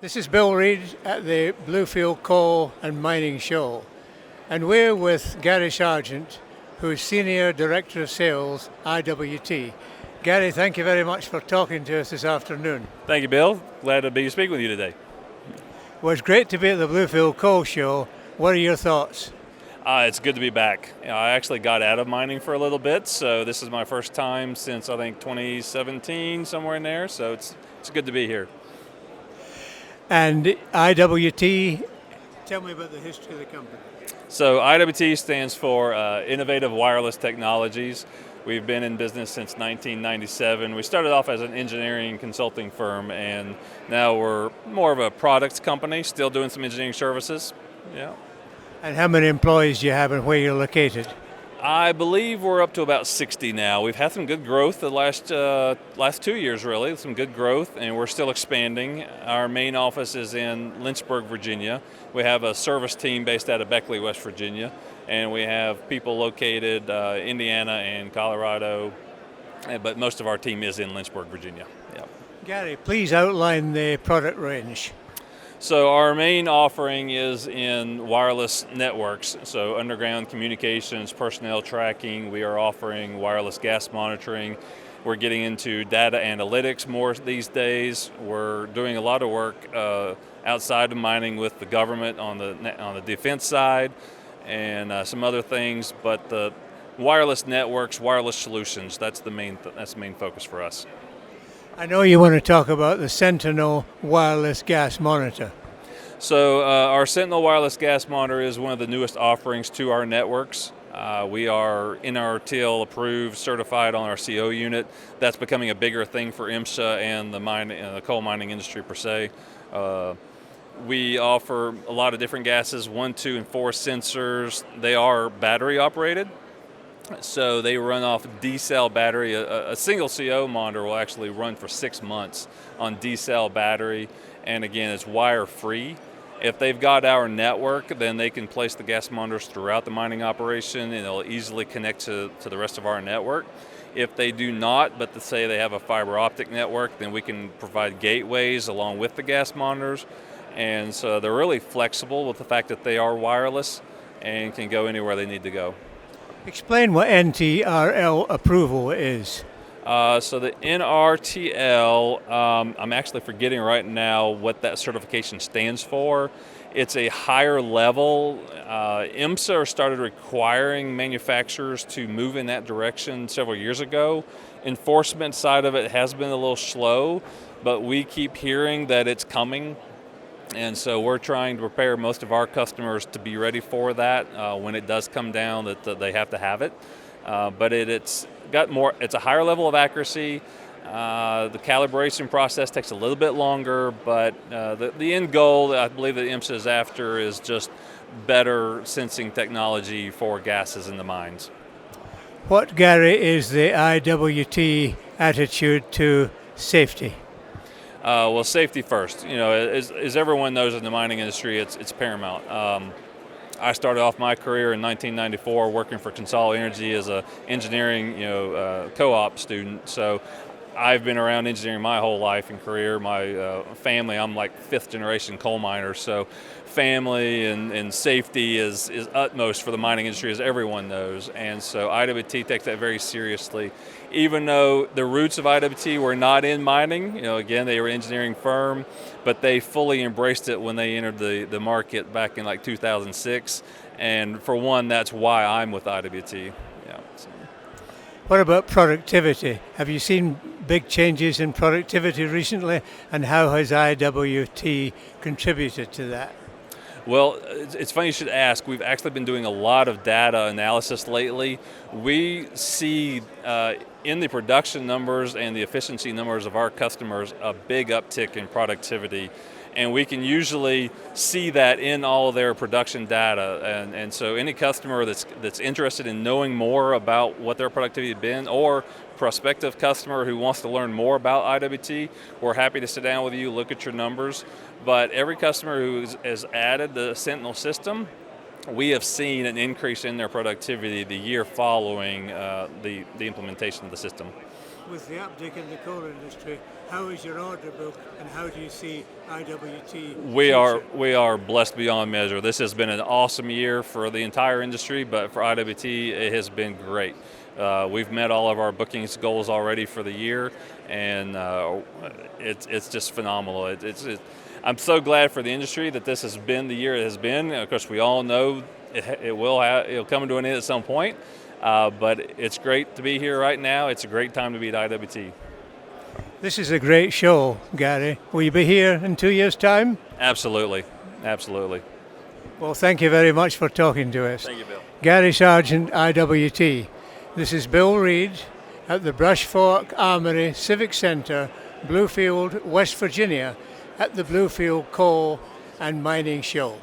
This is Bill Reed at the Bluefield Coal and Mining Show, and we're with Gary Sargent, who's Senior Director of Sales, IWT. Gary, thank you very much for talking to us this afternoon. Thank you, Bill. Glad to be speaking with you today. Well, it's great to be at the Bluefield Coal Show. What are your thoughts? It's good to be back. I actually got out of mining for a little bit, so this is my first time since I think 2017, somewhere in there. So it's good to be here. And IWT, tell me about the history of the company. So IWT stands for Innovative Wireless Technologies. We've been in business since 1997. We started off as an engineering consulting firm, and now we're more of a products company, still doing some engineering services. Yeah. And how many employees do you have and where you're located? I believe we're up to about 60 now. We've had some good growth the last 2 years, really, some good growth, and we're still expanding. Our main office is in Lynchburg, Virginia. We have a service team based out of Beckley, West Virginia, and we have people located Indiana and Colorado, but most of our team is in Lynchburg, Virginia. Yeah. Gary, please outline the product range. So our main offering is in wireless networks, so underground communications, personnel tracking. We are offering wireless gas monitoring. We're getting into data analytics more these days. We're doing a lot of work outside of mining with the government on the defense side and some other things. But the wireless networks, wireless solutions, that's the main focus for us. I know you want to talk about the Sentinel wireless gas monitor. So our Sentinel wireless gas monitor is one of the newest offerings to our networks. We are NRTL approved, certified on our CO unit. That's becoming a bigger thing for IMSA and the coal mining industry per se. We offer a lot of different gases, 1, 2, and 4 sensors. They are battery operated. So they run off D-cell battery. A single CO monitor will actually run for 6 months on D-cell battery, and again, it's wire-free. If they've got our network, then they can place the gas monitors throughout the mining operation, and it'll easily connect to the rest of our network. If they do not, but to say they have a fiber optic network, then we can provide gateways along with the gas monitors. And so they're really flexible with the fact that they are wireless and can go anywhere they need to go. Explain what NTRL approval is. So the NRTL, I'm actually forgetting right now what that certification stands for. It's a higher level. IMSA started requiring manufacturers to move in that direction several years ago. Enforcement side of it has been a little slow, but we keep hearing that it's coming. And so we're trying to prepare most of our customers to be ready for that when it does come down, that they have to have it. But it's a higher level of accuracy. The calibration process takes a little bit longer, but the end goal I believe that IMSA is after is just better sensing technology for gases in the mines. What, Gary, is the IWT attitude to safety? Well, safety first. You know, as everyone knows in the mining industry, it's paramount. I started off my career in 1994 working for Consol Energy as a engineering, co-op student. So I've been around engineering my whole life and career. My family, I'm like 5th generation coal miner, so family and safety is utmost for the mining industry, as everyone knows. And so IWT takes that very seriously. Even though the roots of IWT were not in mining, again, they were an engineering firm, but they fully embraced it when they entered the market back in like 2006. And for one, that's why I'm with IWT. Yeah. So. What about productivity? Have you seen big changes in productivity recently, and how has IWT contributed to that? Well, it's funny you should ask. We've actually been doing a lot of data analysis lately. We see in the production numbers and the efficiency numbers of our customers a big uptick in productivity. And we can usually see that in all of their production data. And so any customer that's interested in knowing more about what their productivity has been, or prospective customer who wants to learn more about IWT, we're happy to sit down with you, look at your numbers. But every customer who has added the Sentinel system, we have seen an increase in their productivity the year following the implementation of the system. with the uptick in the coal industry, how is your order book and how do you see IWT? We are blessed beyond measure. This has been an awesome year for the entire industry, but for IWT it has been great. We've met all of our bookings goals already for the year, and it's just phenomenal. I'm so glad for the industry that this has been the year it has been. Of course, we all know it'll come to an end at some point, but it's great to be here right now. It's a great time to be at IWT. This is a great show, Gary. Will you be here in 2 years' time? Absolutely, absolutely. Well, thank you very much for talking to us. Thank you, Bill. Gary Sargent, IWT. This is Bill Reed at the Brush Fork Armory Civic Center, Bluefield, West Virginia, at the Bluefield Coal and Mining Show.